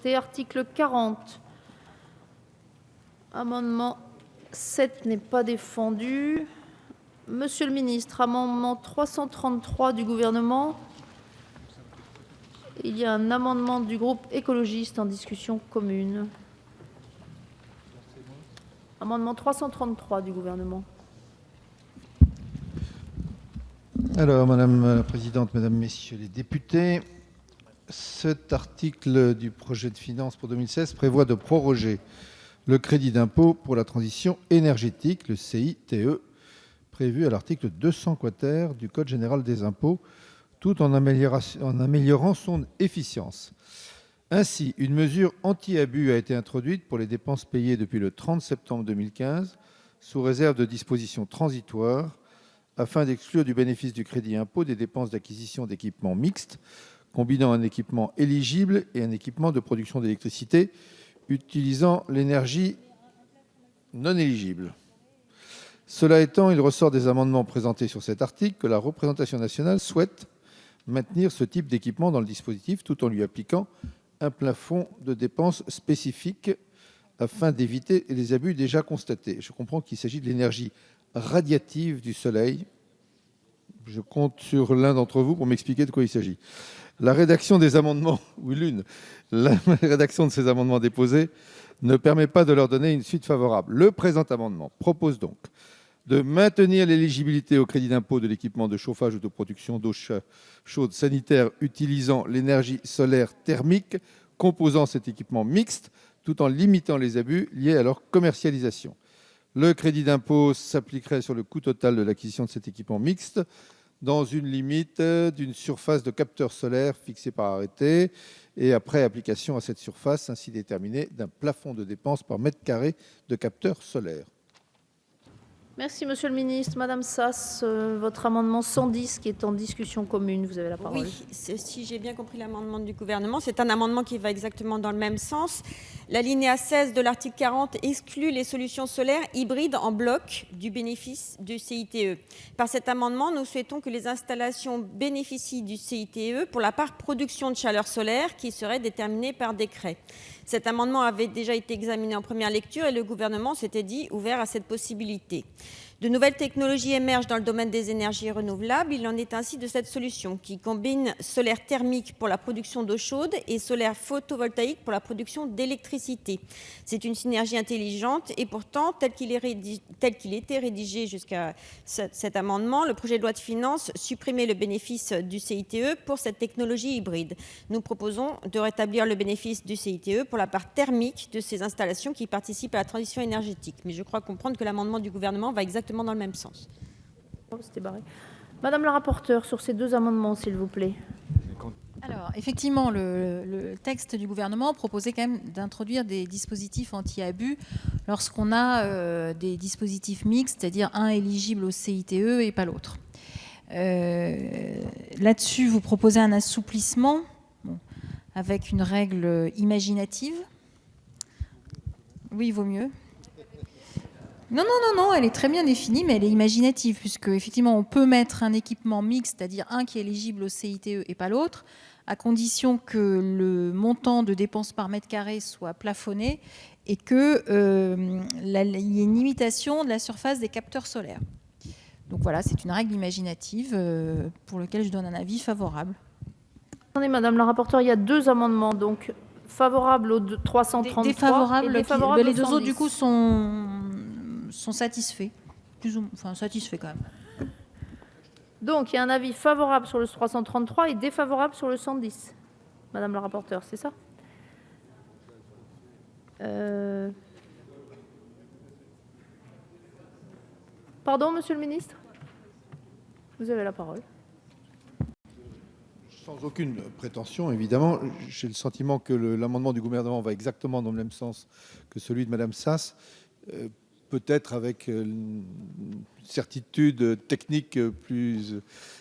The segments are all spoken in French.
adopté. Article 40. Amendement 7 n'est pas défendu. Monsieur le ministre, amendement 333 du gouvernement. Il y a un amendement du groupe écologiste en discussion commune. Amendement 333 du gouvernement. Alors, Madame la Présidente, Mesdames, Messieurs les députés, cet article du projet de finances pour 2016 prévoit de proroger le crédit d'impôt pour la transition énergétique, le CITE, prévu à l'article 200 quater du Code général des impôts, tout en améliorant son efficience. Ainsi, une mesure anti-abus a été introduite pour les dépenses payées depuis le 30 septembre 2015, sous réserve de dispositions transitoires, afin d'exclure du bénéfice du crédit impôt des dépenses d'acquisition d'équipements mixtes, combinant un équipement éligible et un équipement de production d'électricité utilisant l'énergie non éligible. Cela étant, il ressort des amendements présentés sur cet article que la représentation nationale souhaite maintenir ce type d'équipement dans le dispositif tout en lui appliquant un plafond de dépenses spécifique afin d'éviter les abus déjà constatés. Je comprends qu'il s'agit de l'énergie radiative du soleil. Je compte sur l'un d'entre vous pour m'expliquer de quoi il s'agit. La rédaction des amendements, ou la rédaction de ces amendements déposés ne permet pas de leur donner une suite favorable. Le présent amendement propose donc de maintenir l'éligibilité au crédit d'impôt de l'équipement de chauffage ou de production d'eau chaude sanitaire utilisant l'énergie solaire thermique composant cet équipement mixte, tout en limitant les abus liés à leur commercialisation. Le crédit d'impôt s'appliquerait sur le coût total de l'acquisition de cet équipement mixte dans une limite d'une surface de capteurs solaires fixée par arrêté et après application à cette surface ainsi déterminée d'un plafond de dépenses par mètre carré de capteurs solaires. Merci, monsieur le ministre. Madame Sass, votre amendement 110 qui est en discussion commune, vous avez la parole. Oui, si j'ai bien compris l'amendement du gouvernement, c'est un amendement qui va exactement dans le même sens. L'alinéa 16 de l'article 40 exclut les solutions solaires hybrides en bloc du bénéfice du CITE. Par cet amendement, nous souhaitons que les installations bénéficient du CITE pour la part production de chaleur solaire qui serait déterminée par décret. Cet amendement avait déjà été examiné en première lecture et le gouvernement s'était dit ouvert à cette possibilité. De nouvelles technologies émergent dans le domaine des énergies renouvelables. Il en est ainsi de cette solution qui combine solaire thermique pour la production d'eau chaude et solaire photovoltaïque pour la production d'électricité. C'est une synergie intelligente et pourtant, tel qu'il était rédigé jusqu'à cet amendement, le projet de loi de finances supprimait le bénéfice du CITE pour cette technologie hybride. Nous proposons de rétablir le bénéfice du CITE pour la part thermique de ces installations qui participent à la transition énergétique. Mais je crois comprendre que l'amendement du gouvernement va exactement dans le même sens. Madame la rapporteure, sur ces deux amendements, s'il vous plaît. Alors, effectivement, le texte du gouvernement proposait quand même d'introduire des dispositifs anti-abus lorsqu'on a des dispositifs mixtes, c'est-à-dire un éligible au CITE et pas l'autre. Là-dessus, vous proposez un assouplissement avec une règle imaginative. Oui, il vaut mieux. Non, elle est très bien définie, mais elle est imaginative, puisque effectivement, on peut mettre un équipement mixte, c'est-à-dire un qui est éligible au CITE et pas l'autre, à condition que le montant de dépenses par mètre carré soit plafonné et qu'il y ait une limitation de la surface des capteurs solaires. Donc voilà, c'est une règle imaginative pour laquelle je donne un avis favorable. Attendez, Madame la rapporteure, il y a deux amendements, donc favorable au 333 défavorable, et défavorable les deux au 110. autres, du coup, sont satisfaits. Satisfaits quand même. Donc, il y a un avis favorable sur le 333 et défavorable sur le 110. Madame la rapporteure, c'est ça? Pardon, monsieur le ministre? Vous avez la parole. Sans aucune prétention, évidemment, j'ai le sentiment que l'amendement du gouvernement va exactement dans le même sens que celui de Madame Sass, peut-être avec une certitude technique plus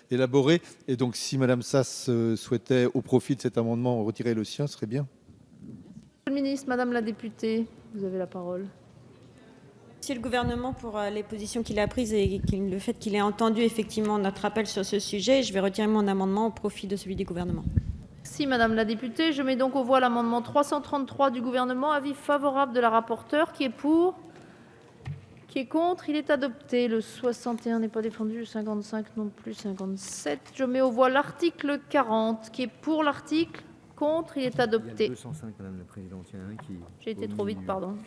élaborée. Et donc, si Madame Sass souhaitait, au profit de cet amendement, retirer le sien, ce serait bien. Monsieur le ministre, Madame la députée, vous avez la parole. Merci le gouvernement pour les positions qu'il a prises et le fait qu'il ait entendu effectivement notre appel sur ce sujet. Je vais retirer mon amendement au profit de celui du gouvernement. Si Madame la députée, je mets donc aux voix l'amendement 333 du gouvernement, avis favorable de la rapporteure, qui est pour, qui est contre, il est adopté. Le 61 n'est pas défendu, le 55 non plus, 57. Je mets aux voix l'article 40, qui est pour l'article, contre, il est Il y a adopté. le 205, Madame la Présidente. Il y en a un qui... J'ai été trop vite, pardon.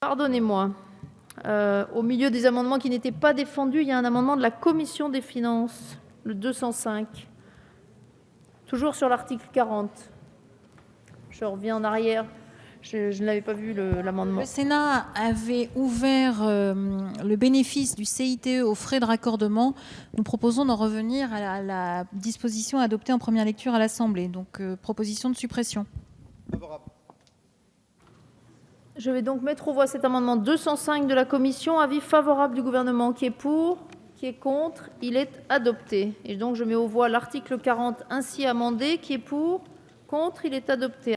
Pardonnez-moi. Au milieu des amendements qui n'étaient pas défendus, il y a un amendement de la commission des finances, le 205. Toujours sur l'article 40. Je reviens en arrière. Je n'avais pas vu l'amendement. Le Sénat avait ouvert le bénéfice du CITE aux frais de raccordement. Nous proposons d'en revenir à la disposition adoptée en première lecture à l'Assemblée. Donc, proposition de suppression. Je vais donc mettre aux voix cet amendement 205 de la commission. Avis favorable du gouvernement, qui est pour, qui est contre. Il est adopté. Et donc, je mets aux voix l'article 40 ainsi amendé, qui est pour, contre. Il est adopté.